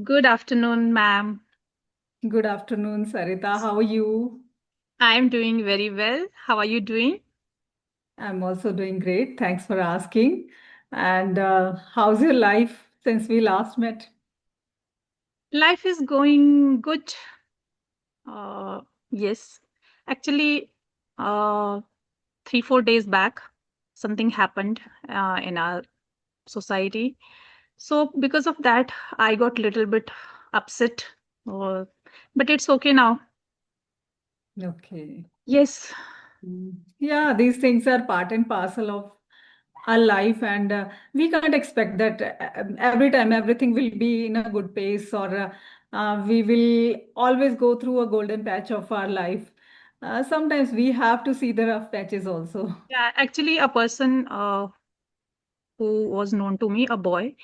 Good afternoon, ma'am. Good afternoon, Sarita. How are you? I'm doing very well. How are you doing? I'm also doing great. Thanks for asking. And how's your life since we last met? Life is going good. Uh, yes. Actually, uh, 3, 4 days back, something happened in our society. So because of that, I got little bit upset. Uh, but it's okay now. Okay. Yes. Yeah, these things are part and parcel of our life, and we can't expect that every time everything will be in a good pace, or we will always go through a golden patch of our life. Sometimes we have to see the rough patches also. Yeah, actually, a person who was known to me, a boy,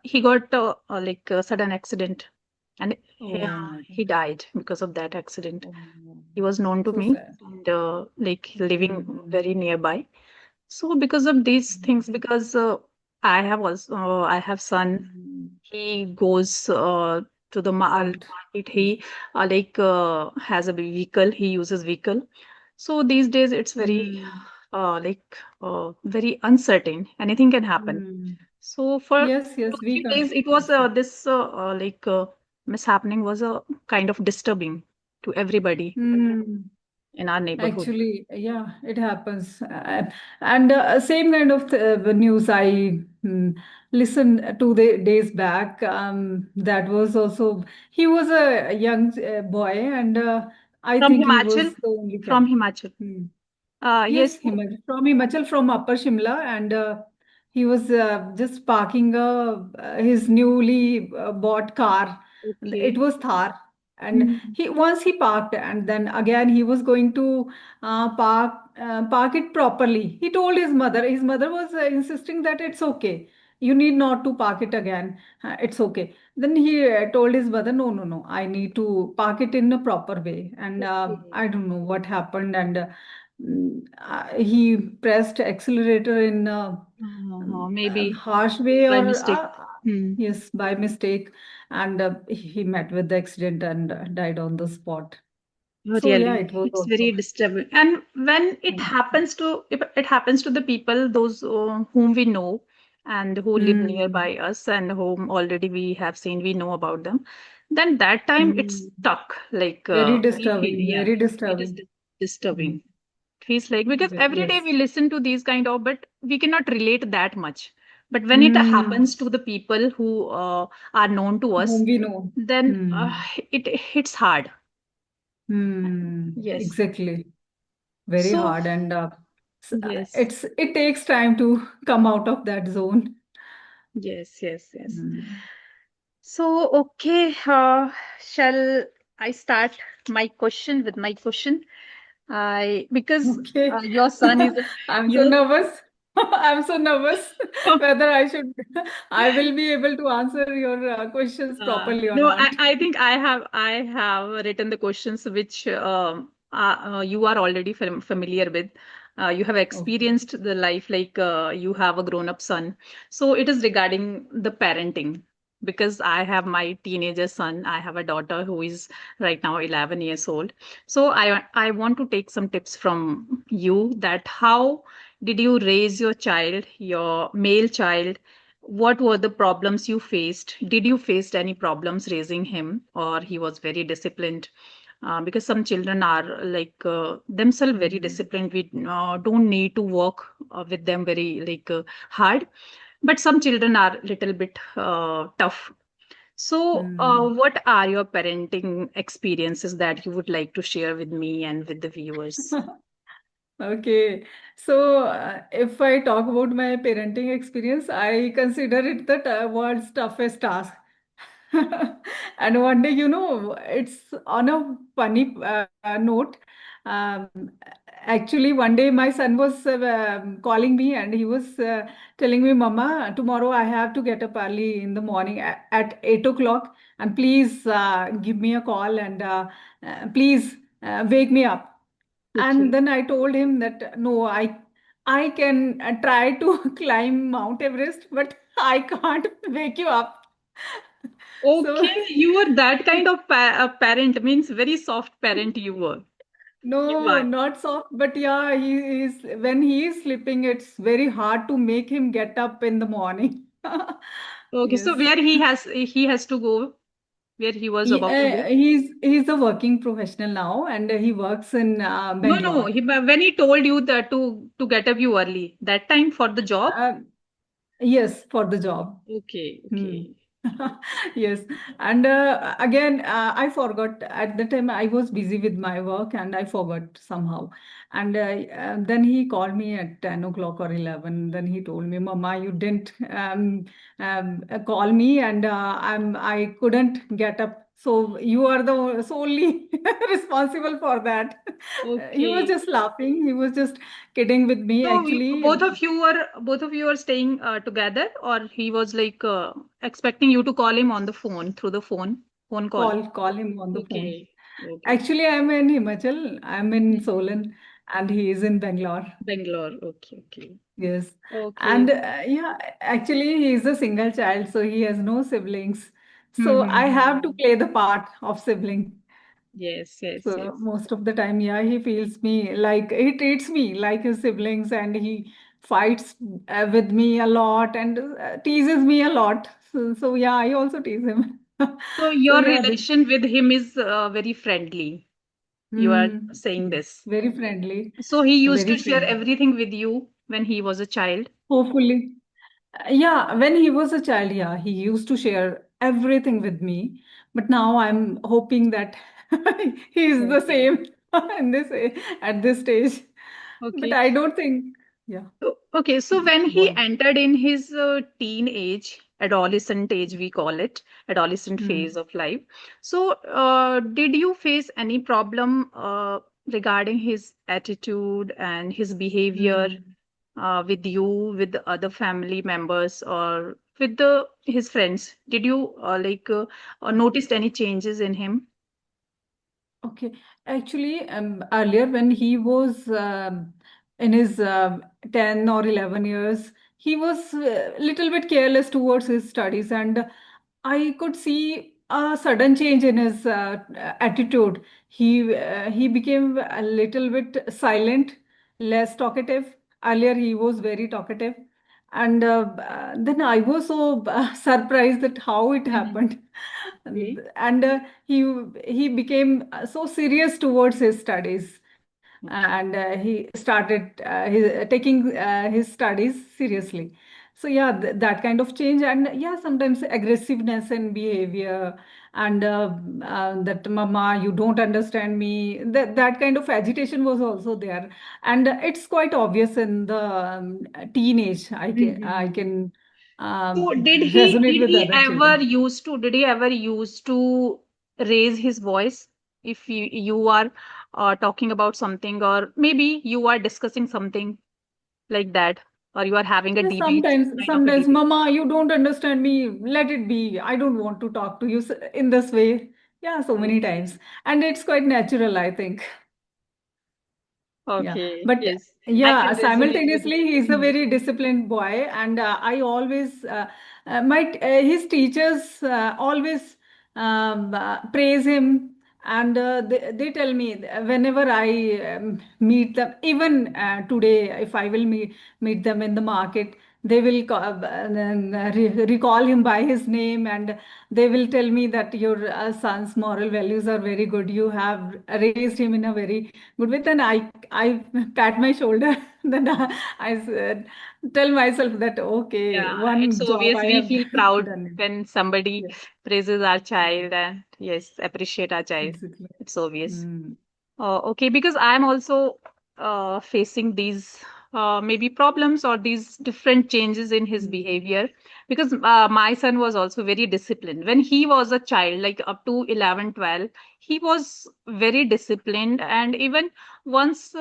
he got like a sudden accident, and Oh my he God. died because of that accident. Oh, He was known to so me sad. and like living Mhm. very nearby. So because of these things, because I have son. Mm. He goes to the Out. market. He like has a vehicle. He uses vehicle. So these days it's very Mm. like very uncertain. Anything can happen. Mm. So for Yes, two yes, we three can't days, it was expect. this like mishappening was kind of disturbing to everybody Mm. in our neighborhood. Actually, yeah, it happens. And same kind of news I listened to the days back. That was also, he was a young boy, and I From think he Himachal, was the only from child. Himachal. Hmm. Yes. Yes, Himachal, from Upper Shimla, and he was just parking his newly bought car. It Okay. was Thar, and Mhm. he once he parked, and then again he was going to park it properly. He told his mother. His mother was insisting that it's okay. You need not to park it again. It's okay. Then he told his mother, no, no, no. I need to park it in a proper way. And Okay. I don't know what happened, and he pressed accelerator in a Maybe harsh way, by or mistake. Hmm. yes, by mistake, and he met with the accident and died on the spot. So yeah, Really, it was it's also. very disturbing. And when it happens to if it happens to the people, those whom we know and who live Hmm. nearby us and whom already we have seen, we know about them, then that time it's Hmm. stuck. Like Very we feel, disturbing, yeah, very it is disturbing. Hmm. disturbing. It feels like because every day Yes. we listen to these kind of, but we cannot relate that much. But when it Hmm. happens to the people who are known to us, Whom we know. then Hmm. it hits hard. Hmm. Yes. Exactly. Very So, hard, and yes, it takes time to come out of that zone. yes, yes, yes. Hmm. So, okay, shall I start my question with my question? I because Okay. your son is I'm so you. nervous. I'm so nervous whether I will be able to answer your questions properly or No, not. I think I have written the questions which you are already familiar with. You have Okay. experienced the life like you have a grown-up son. So it is regarding the parenting because I have my teenager son. I have a daughter who is right now 11 years old. So I want to take some tips from you that how did you raise your child, your male child, what were the problems you faced? Did you face any problems raising him, or he was very disciplined? Because some children are like themselves very Hmm. disciplined. We don't need to work with them very like hard, but some children are little bit tough. So, Hmm. what are your parenting experiences that you would like to share with me and with the viewers? Okay. So, if I talk about my parenting experience, I consider it the world's toughest task. And one day, it's on a funny note. Um, Actually, one day my son was calling me, and he was telling me, Mama, tomorrow I have to get up early in the morning at 8 o'clock, and please give me a call, and please wake me up. And Okay. then I told him that no, I can try to climb Mount Everest, but I can't wake you up. So Okay, you were that kind of parent, means very soft parent you were. You no, are. not soft, but yeah, he is when he is sleeping, it's very hard to make him get up in the morning. Okay, so Yes. where he has to go, where he was about to go? He's a working professional now, and he works in No, no. Bangalore. When he told you that to get up you early, that time for the job? Uh, yes, for the job. Okay, Hmm. okay. Yes, and again, I forgot at the time I was busy with my work and I forgot somehow. And then he called me at 10 o'clock or 11. Then he told me, Mama, you didn't call me and I couldn't get up. So you are the solely responsible for that. He was Okay. just laughing. He was just kidding with me. So Actually, both of you were staying together, or he was like expecting you to call him on the phone through the phone call. call him on the phone. Okay, okay. Actually, I'm in Himachal. I'm in Mhm. Solan, and he is in Bangalore. Bangalore. Okay, okay, Yes, and okay. yeah, actually, he is a single child, so he has no siblings. So I have to Mm-hmm. play the part of sibling. Yes, yes, So yes. most of the time, yeah, he feels me like he treats me like his siblings, and he fights with me a lot and teases me a lot. So yeah, I also tease him. So So your yeah, this. relation with him is very friendly. You are saying Yes, this. very friendly, So he used very to share friendly. everything with you when he was a child. Hopefully. Yeah, when he was a child, yeah, he used to share everything with me. But now I'm hoping that he is the Okay. same in this at this stage. But Okay. I don't think, yeah, Okay, so when go he on. entered in his teen age, adolescent age, we call it, adolescent phase Hmm. of life. So, did you face any problem regarding his attitude and his behavior Hmm. with you, with the other family members, or with the his friends? Did you noticed any changes in him? Okay. Actually, earlier when he was in his 10 or 11 years, he was a little bit careless towards his studies, and I could see a sudden change in his attitude. He became a little bit silent, less talkative. Earlier, he was very talkative, and then I was so surprised that how it Mhm. happened. Okay. And he became so serious towards his studies, and Okay. he started taking his studies seriously. So yeah, that kind of change, and yeah, sometimes aggressiveness in behavior, and that mama, you don't understand me, that kind of agitation was also there. And it's quite obvious in the teenage. I can Mhm. So resonate with other children. did he ever used to raise his voice if you are talking about something, or maybe you are discussing something like that, or you are having a Yes, debate, kind of a sometimes, debate? Mama, you don't understand me. Let it be. I don't want to talk to you in this way. Yeah, so many Okay. times. And it's quite natural, I think. Yeah, Okay. but Yes, I yeah, can resonate with simultaneously, he's a you. very disciplined boy, and I always his teachers always praise him, and they tell me whenever I meet them, even today, if I will meet them in the market, they will recall him by his name, and they will tell me that your son's moral values are very good. You have raised him in a very good way. Then I pat my shoulder. Then I said, tell myself that okay, Yeah, it's one job obvious I we have feel proud done. when somebody Yes, praises our child and yes, appreciate our child. exactly. It's obvious. Hmm. Okay, because I'm also facing these maybe problems or these different changes in his Hmm. behavior, because my son was also very disciplined. When he was a child, like up to 11, 12, he was very disciplined. And even once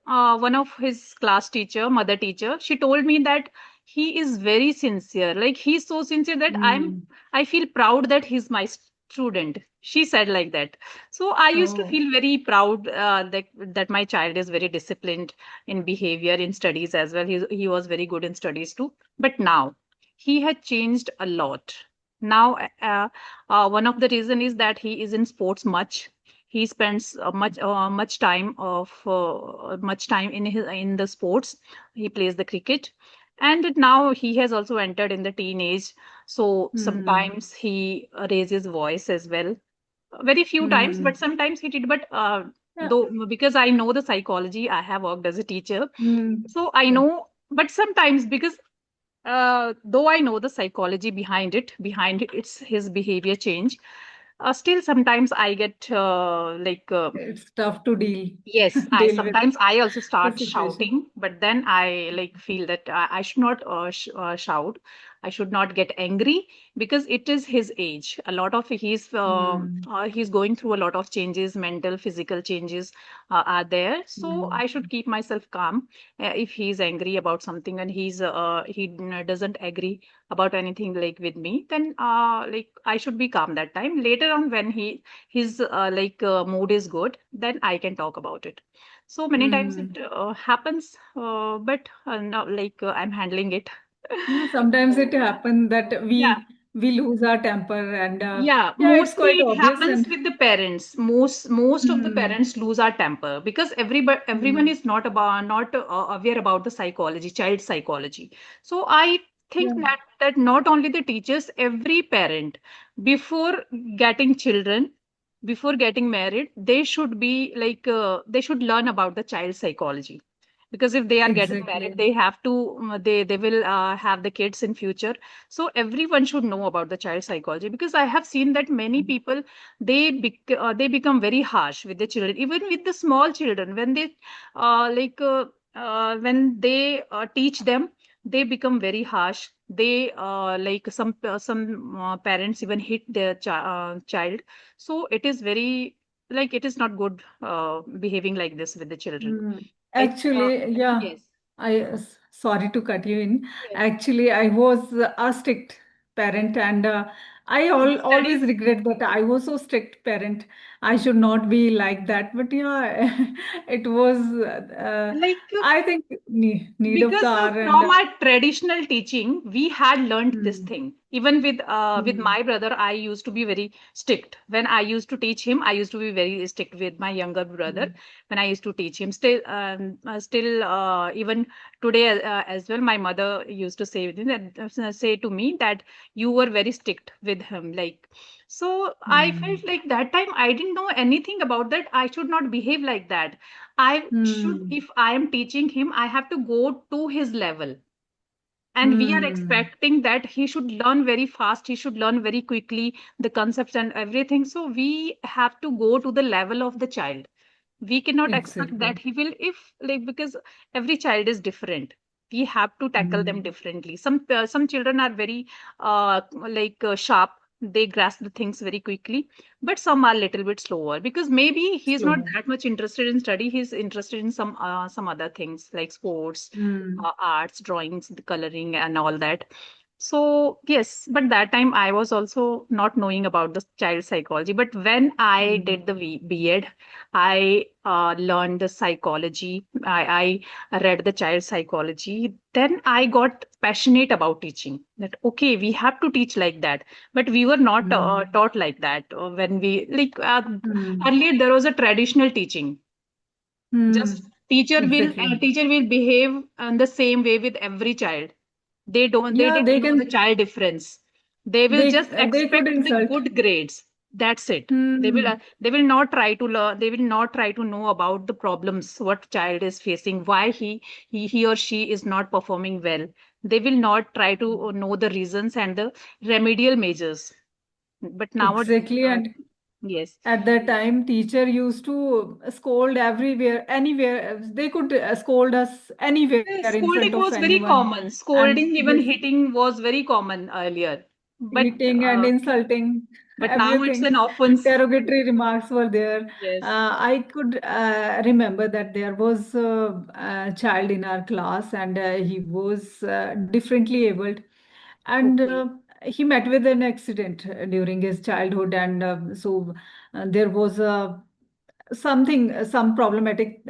one of his class teacher, mother teacher, she told me that he is very sincere. Like he's so sincere that Hmm. I feel proud that he's my student. She said like that. So I used to Oh. feel very proud that my child is very disciplined in behavior, in studies as well. He was very good in studies too. But now he had changed a lot. Now, one of the reason is that he is in sports much. He spends much time in the sports. He plays the cricket, and now he has also entered in the teenage. So Hmm. sometimes he raises voice as well. Very few times, but Hmm. sometimes he did. But Yeah. though because I know the psychology, I have worked as a teacher, Hmm. so I Yeah. know. But sometimes because though I know the psychology behind it's his behavior change. Still, sometimes I get It's tough to deal yes, I deal with sometimes I also the start situation. shouting, but then I like feel that I should not shout. I should not get angry because it is his age. A lot of Hmm. he's going through a lot of changes, mental, physical changes are there. So Hmm. I should keep myself calm. If he's angry about something and he doesn't agree about anything like with me, then like I should be calm that time. Later on, when his mood is good, then I can talk about it. So many times Hmm. it happens, but now I'm handling it. Yeah, sometimes it So happens that yeah, we lose our temper, and yeah, yeah, it's mostly quite it obvious. happens And with the parents. Most of the hmm, parents lose our temper because everyone hmm, is not aware about the psychology, child psychology. So I think yeah, that not only the teachers, every parent before getting children, before getting married, they should be they should learn about the child psychology, because if they are getting married, exactly. they have to they will have the kids in future. So everyone should know about the child psychology, because I have seen that many people they become very harsh with the children, even with the small children. When they when they teach them, they become very harsh. They some parents even hit their child. So it is very it is not good behaving like this with the children. Hmm. I Actually, yeah, yes. sorry to cut you in. Yes. Actually, I was a strict parent, and I In always studies, regret that I was so strict parent. I should not be like that, but yeah, it was. like I think need of the because hour, and from our traditional teaching we had learned this hmm, thing. Even with hmm, my brother, I used to be very strict. When I used to teach him, I used to be very strict with my younger brother. hmm, When I used to teach him, still even today as well, my mother used to say say to me that you were very strict with him, like. So I hmm, felt like that time I didn't know anything about that. I should not behave like that. I should, hmm, if I am teaching him, I have to go to his level. And we are hmm, expecting that he should learn very fast, he should learn very quickly the concepts and everything. So we have to go to the level of the child. We cannot expect that exactly. he will, if like, because every child is different. We have to tackle them Hmm, differently. Some children are very sharp. They grasp the things very quickly, but some are a little bit slower because maybe he's not slow. that much interested in study. He's interested in some other things like sports, Hmm, arts, drawings, the coloring, and all that. So yes, but that time I was also not knowing about the child psychology. But when I hmm, did the B.Ed, I learned the psychology. I read the child psychology. Then I got passionate about teaching. That okay, we have to teach like that. But we were not hmm, taught like that when we hmm, earlier there was a traditional teaching. hmm, Just exactly. teacher will behave in the same way with every child. They Yeah, don't know the child difference. They will just they could expect the insult. good grades. That's it. Hmm, They will not try to learn. They will not try to know about the problems what child is facing, why he or she is not performing well. They will not try to know the reasons and the remedial measures. But nowadays, exactly. And yes. at that time, teacher used to scold everywhere, anywhere. They could scold us anywhere in Scolding front of was very anyone. common. And Scolding, even this hitting was very common earlier. But hitting and insulting, now it's an everything. offense. Derogatory remarks were there. Yes. I could remember that there was a child in our class, and he was differently abled, and Okay. he met with an accident during his childhood, and so there was some problematic.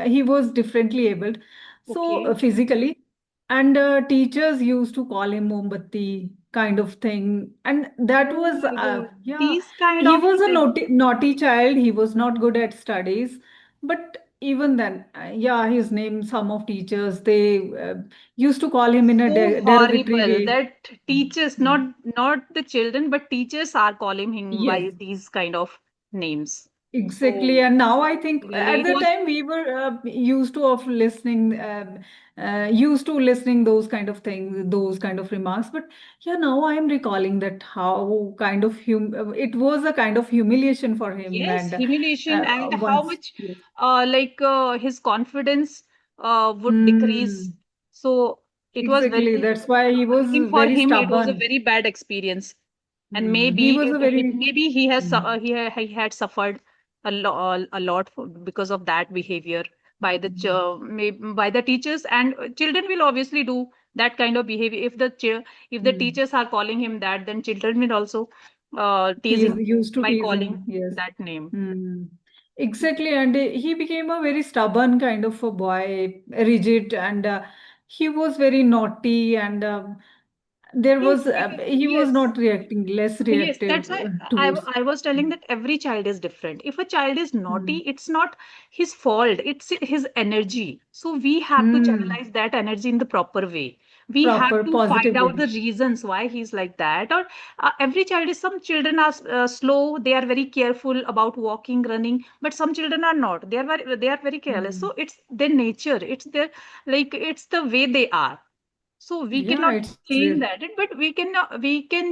He was differently abled, so Okay. physically. And teachers used to call him Mombatti kind of thing. And that Oh was, my God. yeah, These kind he of was a naughty child. He was not good at studies. But even then, yeah, his name, some of teachers, they used to call him in a so derogatory horrible way. that teachers, Mm. not the children, but teachers are calling him Yes. by these kind of names. Exactly, So and now I think really, at it the was time we were used to listening those kind of things, those kind of remarks. But yeah, now I am recalling that how kind of it was a kind of humiliation for him, yes, and humiliation and how once, much yes. his confidence would decrease. Hmm. So it was Exactly. very, That's why he was I think for very him it was a stubborn. very bad experience. And Hmm. He was a very maybe he has hmm. he had suffered a lot because of that behavior by the Hmm. by the teachers, and children will obviously do that kind of behavior if if the Hmm. teachers are calling him that, then children will also tease Tease him used to by tease calling him. Yes. that name. Hmm. Exactly, and he became a very stubborn kind of a boy, rigid, and he was very naughty, and there Yes, was because he was yes. not reacting, less Yes, reactive that's why towards. I was telling that every child is different. If a child is naughty, Hmm. it's not his fault, it's his energy. So we have to Hmm. channelize that energy in the proper way. We have Proper to find positive out way. the reasons why he's like that. Or every child is, some children are slow, they are very careful about walking, running, but some children are not. They are very careless. Hmm. So it's their nature, it's their, like, it's the way they are. So we Yeah, cannot it's change that, but we can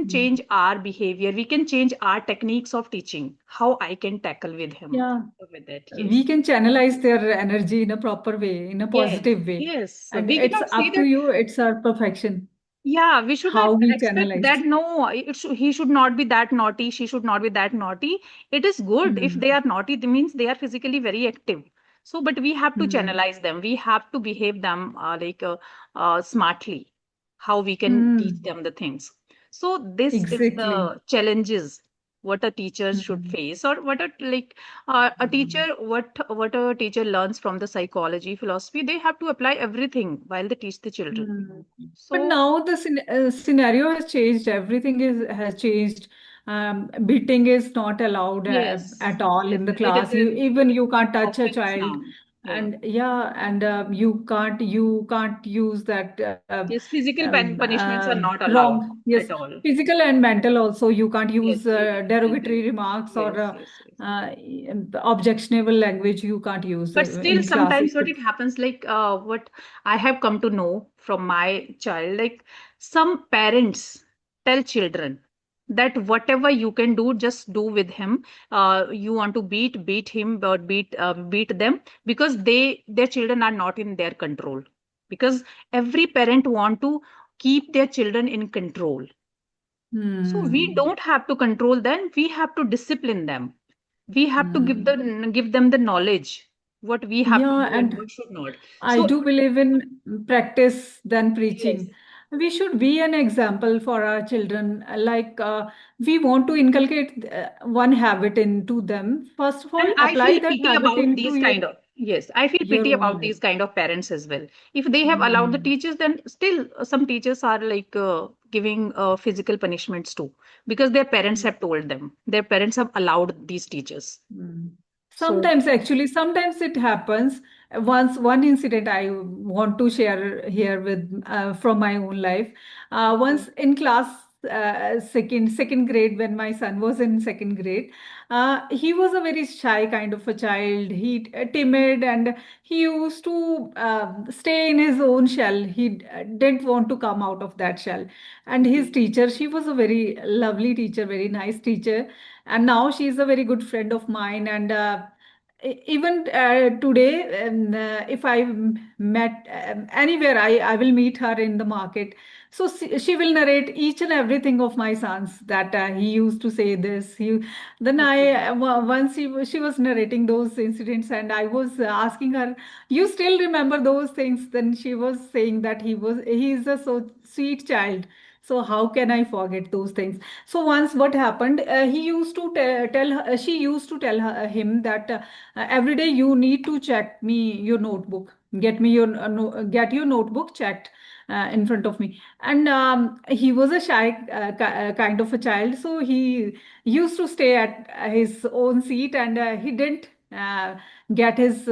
hmm. change our behavior. We can change our techniques of teaching. How I can tackle with him Yeah. with it. We Yes. can channelize their energy in a proper way, in a Yes. positive way. Yes. So And we it's cannot say up to that. you, it's our perfection, Yeah, we should not how we expect that. channelize. No, he should not be that naughty. She should not be that naughty. It is good if they Hmm. are naughty. That means they are physically very active. So, but we have to Hmm. channelize them. We have to behave them smartly. How we can teach Hmm. them the things. So this is Exactly. the challenges what a teacher should Hmm. face, or what a teacher, Hmm. what a teacher learns from the psychology philosophy. They have to apply everything while they teach the children. Hmm. But So now the scenario has changed. Everything is has changed. Beating is not allowed yes, at all yes, in the it is class. Even you can't touch a offense child, now. Yeah. and yeah, and you can't use that Yes, physical punishments are not allowed wrong. Yes, at all. physical and mental also. You can't Yes, use physical and mental. derogatory remarks or Yes, yes, yes. uh, objectionable language. You can't use But still, in class. sometimes what it happens, like what I have come to know from my child, like some parents tell children that whatever you can do, just do with him. You want to beat him, or beat them, because their children are not in their control. Because every parent want to keep their children in control. So we Hmm. don't have to control them. We have to discipline them. We have to Hmm. give them the knowledge what we have to Yeah, do and and what should not. I So do believe in practice than yes, preaching. We should be an example for our children. Like we want to inculcate one habit into them. First of and all, I apply feel that pity habit about into these kind of, yes, I feel your pity own about life. these kind of parents as well. If they have allowed the Hmm. teachers, then still some teachers are like giving physical punishments too, because their parents have told them. Their parents have allowed these teachers. Hmm. So Sometimes, actually, sometimes it happens. Once, one incident I want to share here with from my own life. okay. Once in class second grade, when my son was in second grade, he was a very shy kind of a child. He timid, and he used to stay in his own shell. He didn't want to come out of that shell. And his Okay. teacher, she was a very lovely teacher, very nice teacher, and now she's a very good friend of mine, and even today, if I met anywhere, I will meet her in the market. So she will narrate each and everything of my sons, that he used to say this. Then Okay. once she was narrating those incidents, and I was asking her, "You still remember those things?" Then she was saying that he is a so sweet child. So how can I forget those things? So once what happened, he used to tell her, she used to tell him that every day you need to check me your notebook. Get me your get your notebook checked. in front of me. And he was a shy kind of a child, so he used to stay at his own seat, and he didn't get his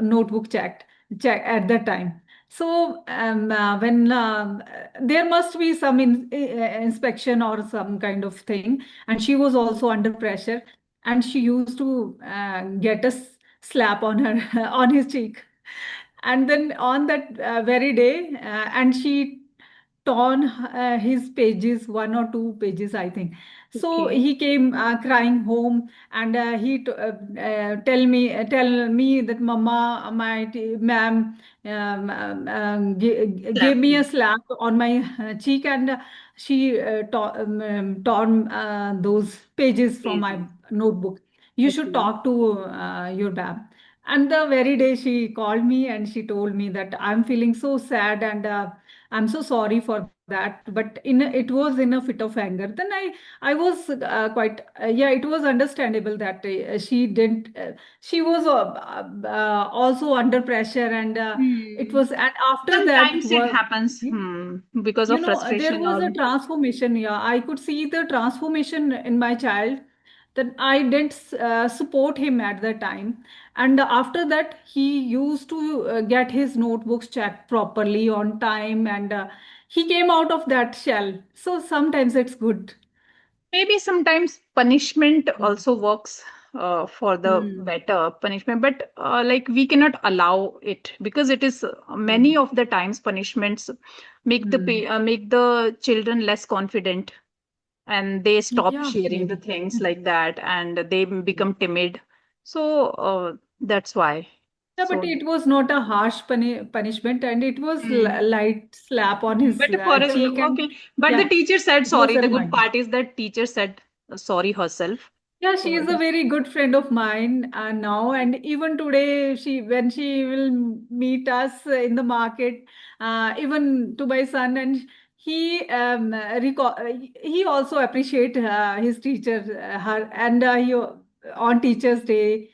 notebook check at that time. So when there must be some inspection or some kind of thing, and she was also under pressure, and she used to get a slap on her on his cheek. And then on that very day, and she torn his pages, 1 or 2 pages, I think. So Okay. he came crying home, and tell me that mama, ma'am gave Slap me a you. slap on my cheek, and she torn those pages from my Pages. notebook. You should Okay. talk to your ma'am. And the very day she called me and she told me that I'm feeling so sad, and I'm so sorry for that. But it was in a fit of anger. Then I was quite yeah, it was understandable that she didn't. She was also under pressure, and it Hmm. was. And after that Sometimes it was, happens, because of there frustration was a or transformation. Yeah, I could see the transformation in my child, that I didn't support him at the time. And after that, he used to get his notebooks checked properly on time, and he came out of that shell. So sometimes it's good. maybe sometimes punishment also works for the Hmm. better punishment, but like we cannot allow it because it is many Hmm. of the times punishments Hmm. make the children less confident and they stop Yeah, sharing the maybe. things like that and they become timid. So that's why. Yeah, but So it was not a harsh punishment, and it was mm, light slap on his but for cheek, and okay, but the yeah, teacher said it was sorry. a The good reminder. part is that teacher said sorry herself. Yeah, she So is it a is. very good friend of mine now, and even today, when she will meet us in the market, even to my son, and he also appreciate his teacher, her, and on Teachers' Day,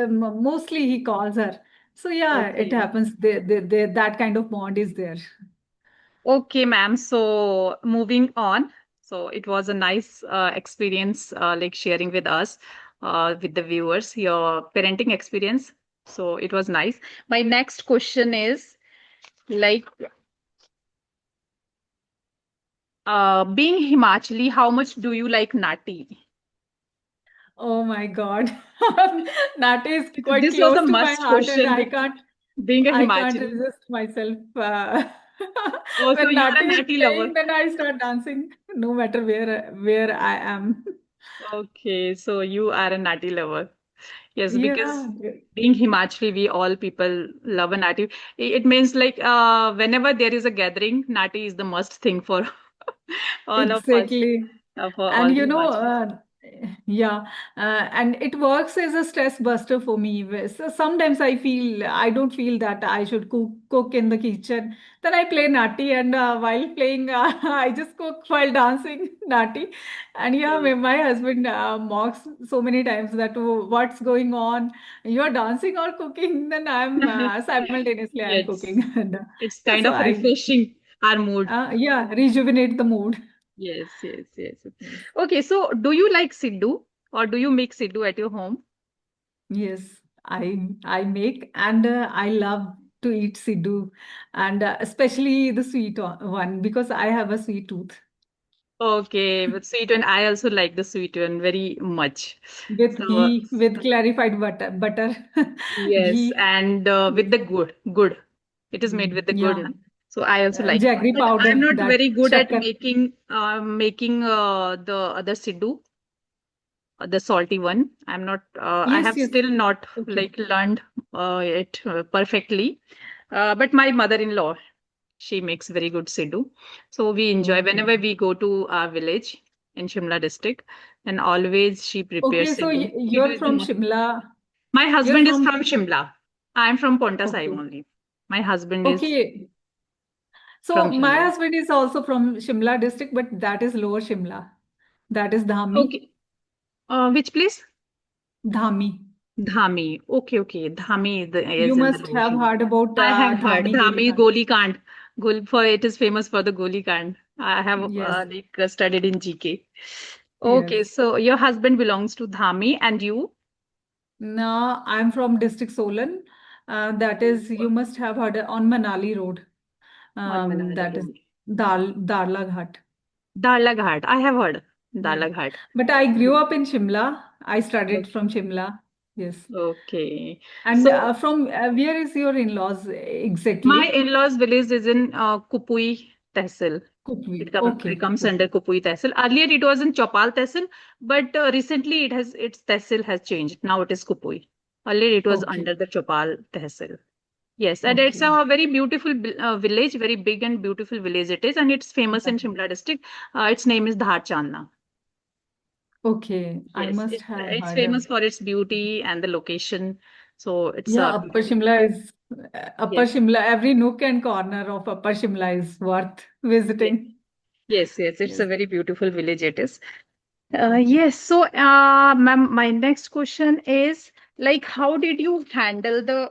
mostly he calls her. So yeah, it Okay. happens. That kind of bond is there. Okay, ma'am. So moving on. So it was a nice experience, like sharing with us, with the viewers, your parenting experience. So it was nice. My next question is like, being Himachali, how much do you like nati? Oh my God. That is quite This was a close to my must heart, and question being a I can't Himachali. resist myself. Oh, so When you are Nati a is nati lover. playing, then I start dancing, no matter where I am. Okay, so you are a nati lover. Yes, because Yeah, being Himachali, we all people love a nati. It means like whenever there is a gathering, nati is the must thing for all of us, exactly. for And all the Himachalis. yeah, and it works as a stress buster for me. So sometimes I don't feel that I should cook in the kitchen. Then I play Nati, and while playing, I just cook while dancing Nati. And yeah, Okay. my husband mocks so many times that, "Oh, what's going on? You're dancing or cooking?" Then I'm simultaneously I'm Yes, cooking, and it's yeah, kind so of I refreshing our mood. yeah, rejuvenate the mood. Yes, yes, yes. Yes. Okay, so do you like Siddu or do you make Siddu at your home? Yes, I make, and I love to eat siddu, and especially the one, because I have a sweet tooth. Okay, but sweet one, I also like the sweet one very much. With So ghee, with clarified butter, yes, ghee. and with the good. It is made with the good. Yeah, So I also like it. jaggery But I'm powder, not that very good at shakkar. making the other siddu, the salty one. I'm not. I Yes, have yes. still not Okay. like learned it perfectly. But my mother-in-law, she makes very good siddu. So we enjoy Okay. whenever we go to our village in Shimla district, and always she prepares Okay, so siddu. Siddu you're is the from most. Shimla. My You're husband is from from Shimla. I'm from Ponta Sahib okay. only. My husband is Okay. So from my Shimla. husband is also from Shimla district, but that is lower Shimla. That is Dhami. Okay. Which place? Dhami. Dhami. Okay, okay. Dhami is You in the must have Longshore. heard about I have heard Dhami Dhami Golikand. Goli Kand. For it is famous for the Goli Kand. I have Yes, studied in GK. Okay, yes. so your husband belongs to Dhami and you? Now I'm from district Solan. That is, you must have heard on Manali Road. On Manali That is Road. Darla Ghat. Darla Ghat. I have heard Yeah. Darla Ghat. But I grew up in Shimla. I studied Okay. from Shimla. Yes. Okay. And So from where is your in-laws my exactly? in-laws village is in Kupui Tehsil. Kukwi. It Okay. comes Okay. under Kupui Tehsil. Earlier it was in Chopal Tehsil, but recently its Tehsil has changed. Now it is Kupui. Earlier it was Okay. under the Chopal Tehsil. Yes, and it's Okay. a very beautiful village, very big and beautiful village it is, and it's famous Yeah. in Shimla district. Its name is Dhar Chandna. Okay. I Yes, must have it's heard of. famous for its beauty and the location. So it's Yeah, a Upper beautiful. Shimla is Upper Yes, Shimla. Every nook and corner of Upper Shimla is worth yes, visiting. yes. It's a Yes. very beautiful village it is. Okay. Yes. So, ma'am, my next question is like, how did you handle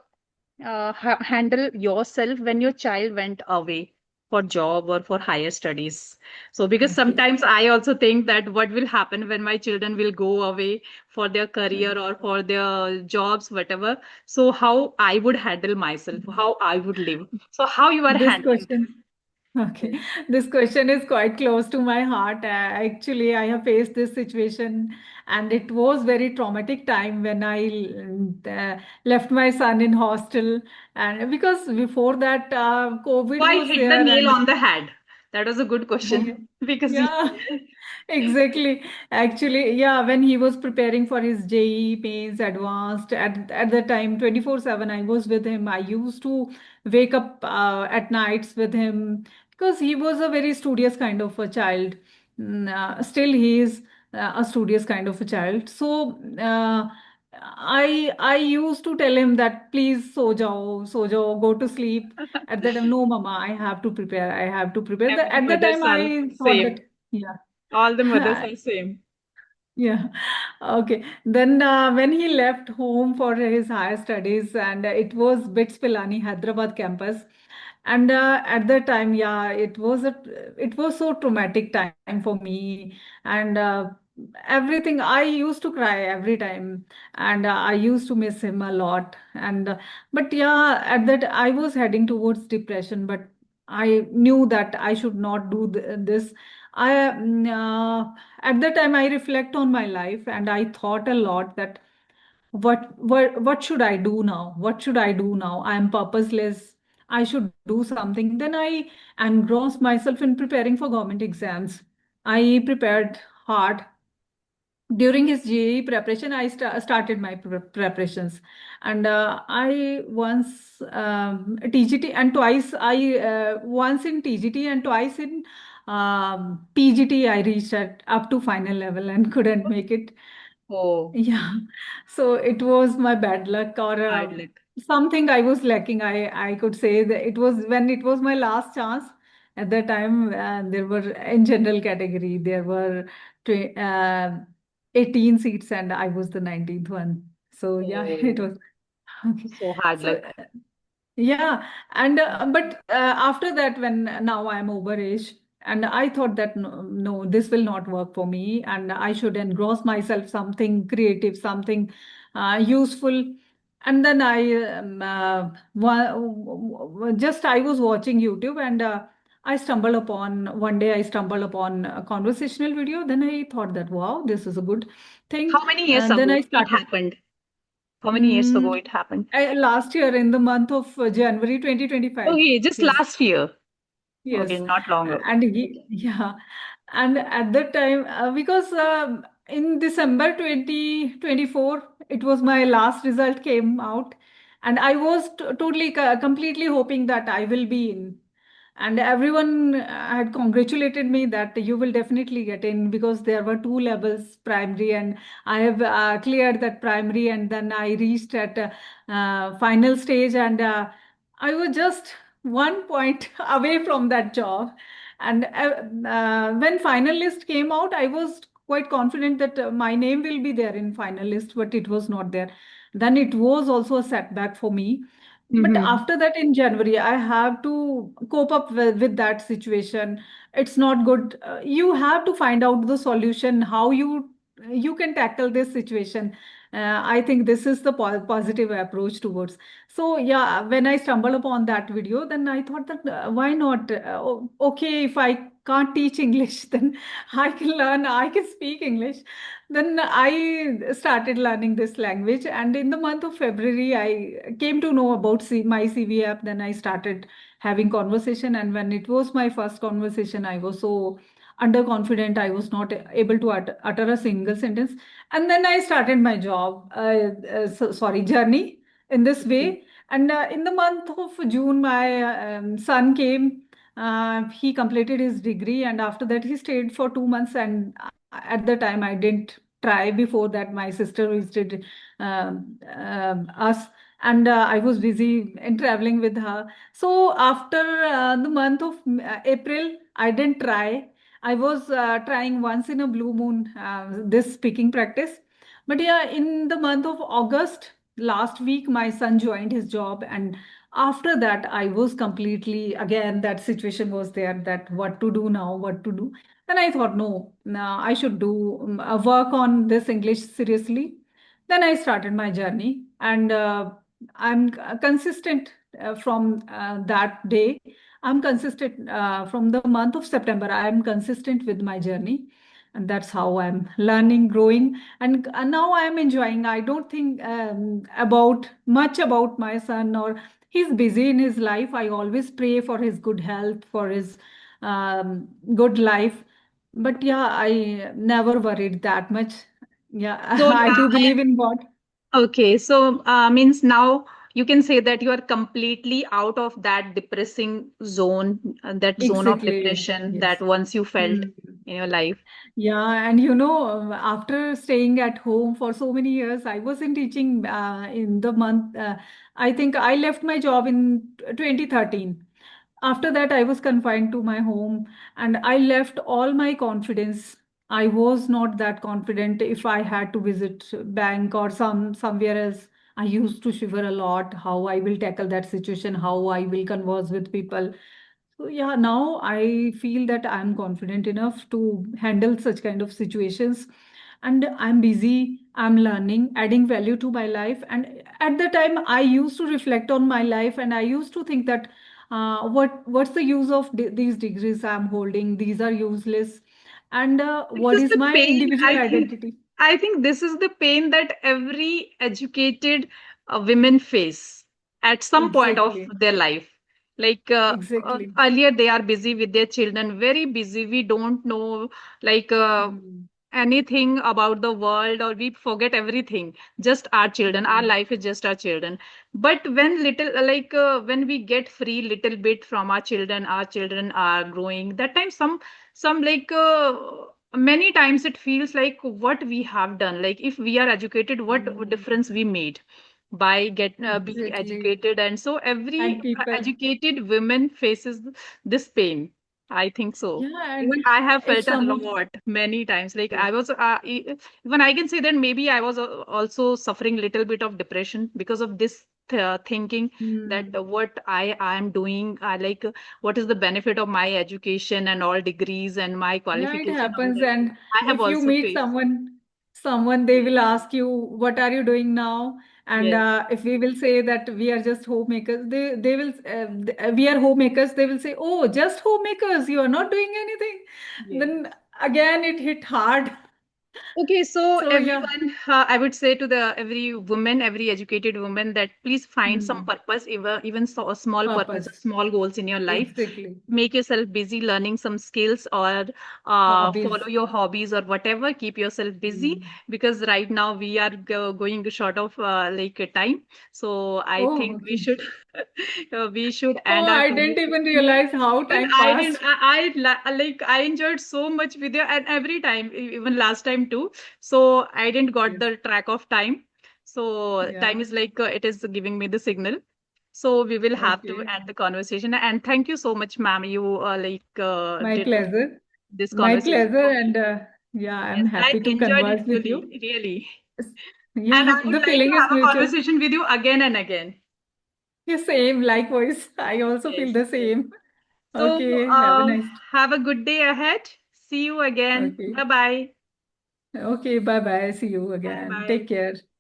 handle yourself when your child went away for job or for higher studies? So, because Okay. sometimes I also think that what will happen when my children will go away for their career or for their jobs, whatever. So, how I would handle myself, how I would live. So, how you are This handling question. Okay, this? this question is quite close to my heart. Actually, I have faced this situation, and it was very traumatic time when I left my son in hostel, and because before that, So COVID I was hit the there, nail and on the head. That was a good question because yeah, exactly. Actually, yeah, when he was preparing for his JEE mains advanced at the time 24/7 I was with him. I used to wake up at nights with him because he was a very studious kind of a child. Still he is a studious kind of a child. So I used to tell him that please so jao, go to sleep. At that time, no, mama, I have to prepare. I have to prepare. every At the mother's time, son I thought that, same. yeah, All the mothers are same. yeah. Okay. Then when he left home for his higher studies, and it was BITS Pilani, Hyderabad campus, and at that time, yeah, it was so traumatic time for me, and everything. I used to cry every time, and I used to miss him a lot, and but yeah, at that I was heading towards depression, but I knew that I should not do this. I at the time I reflect on my life and I thought a lot that what should I do now? What should I do now? I am purposeless. I should do something. Then I engrossed myself in preparing for government exams. I prepared hard. During his GE preparation, I started my preparations, and I once TGT and twice I once in TGT and twice in PGT. I reached up to final level and couldn't make it. Oh, Yeah, so it was my bad luck or hard luck. something I was lacking. I could say that it was when it was my last chance. At that time, there were in general category there were 18 seats and I was the 19th one. So yeah, it Oh, was okay. so hard So luck. yeah, and but after that, when now I'm over age, and I thought that no, this will not work for me, and I should engross myself something creative, something useful. And then just I was watching YouTube, and I stumbled upon one day I stumbled upon a conversational video. Then I thought that wow, this is a good thing. How many years And then I ago it started. happened? How many years ago Mm, it happened? last year in the month of January 2025. Okay, just Yes, last year. Okay, yes. not long ago. And yeah. And at that time, because in December 2024, it was my last result came out. And I was totally, completely hoping that I will be in. And everyone had congratulated me that you will definitely get in because there were two levels, primary, and I have cleared that primary, and then I reached at final stage, and I was just 1 point away from that job. And when final list came out, I was quite confident that my name will be there in finalist, but it was not there. Then it was also a setback for me. But Mm-hmm. after that, in January, I have to cope up with that situation. It's not good. You have to find out the solution, how you can tackle this situation. I think this is the positive approach towards. So yeah, when I stumbled upon that video, then I thought that why not? Okay, if I can't teach English, then I can learn, I can speak English. Then I started learning this language, and in the month of February, I came to know about my CV app. Then I started having conversation, and when it was my first conversation, I was so underconfident. I was not able to utter a single sentence, and then I started my job, sorry, journey in this Okay. way. And in the month of June, my son came. He completed his degree, and after that, he stayed for 2 months. And at the time, I didn't try. Before that, my sister visited us, and I was busy in traveling with her. So after the month of April, I didn't try. I was trying once in a blue moon this speaking practice. But yeah, in the month of August, last week, my son joined his job, and after that, I was completely, again, that situation was there, that what to do now, what to do. Then I thought, no, I should do work on this English seriously. Then I started my journey, and I'm consistent from that day. I'm consistent from the month of September. I'm consistent with my journey, and that's how I'm learning, growing, and now I'm enjoying. I don't think about much about my son, or he's busy in his life. I always pray for his good health, for his good life. But yeah, I never worried that much. Yeah, So I do believe in God. okay, so means now you can say that you are completely out of that depressing zone, that zone of Exactly. depression that Yes. once you felt Mm. in your life. Yeah, and after staying at home for so many years, I was in teaching in the month. I think I left my job in 2013. After that, I was confined to my home, and I left all my confidence. I was not that confident if I had to visit bank or somewhere else. I used to shiver a lot how I will tackle that situation, how I will converse with people. So yeah, now I feel that I'm confident enough to handle such kind of situations. And I'm busy, I'm learning, adding value to my life. And at the time, I used to reflect on my life, and I used to think that what's the use of these degrees I'm holding? These are useless. And This what is is the my pain, individual I think. identity? I think this is the pain that every educated women face at some point of Exactly, their life. Like exactly. earlier, they are busy with their children, very busy. We don't know like Hmm. anything about the world, or we forget everything. Just our children. Our Hmm. life is just our children. But when little, when we get free little bit from our children are growing. That time, some many times it feels like what we have done, like if we are educated, what Hmm. difference we made by being Exactly. educated. And so every And people, educated woman faces this pain, I think so. yeah, and Even I have if felt a someone, lot many times. Like I was even I can say that maybe I was also suffering little bit of depression because of this thinking that hmm, what I am doing, I like what is the benefit of my education and all degrees and my yeah, it qualification, all happens. that. And I have if you also meet faced. someone, they will ask you, "What are you doing now?" And Yes, if we will say that we are just homemakers, they will we are homemakers. They will say, "Oh, just homemakers. You are not doing anything." yes. Then again, it hit hard. Okay, so So yeah, everyone, I would say to the every woman, every educated woman, that please find some hmm, purpose, even so a small purpose, purpose, small goals in your life. exactly, Make yourself busy learning some skills, or follow hobbies. your hobbies or whatever. Keep yourself busy, Hmm. because right now we are going short of time. So I Oh, think we okay. should we should Oh, end our I didn't even conversation. realize how Even time I didn't. passed. I enjoyed so much with you, and every time, even last time too. So I didn't got Yes. the track of time. So time Yeah. is it is giving me the signal. So we will have to Okay. end the conversation. And thank you so much, ma'am. You My did pleasure. this My conversation pleasure. for And me. Yeah, I'm Yes, I happy to enjoyed it converse with you. really, really. And Yeah, I would the like to feeling is have a mutual. conversation with you again and again. Yeah, same, likewise. I also feel Yes, the yes. same. So, Okay, have a nice. have a good day ahead. See you again. Okay. Bye bye. Okay, bye bye. See you Bye again. Take bye. care.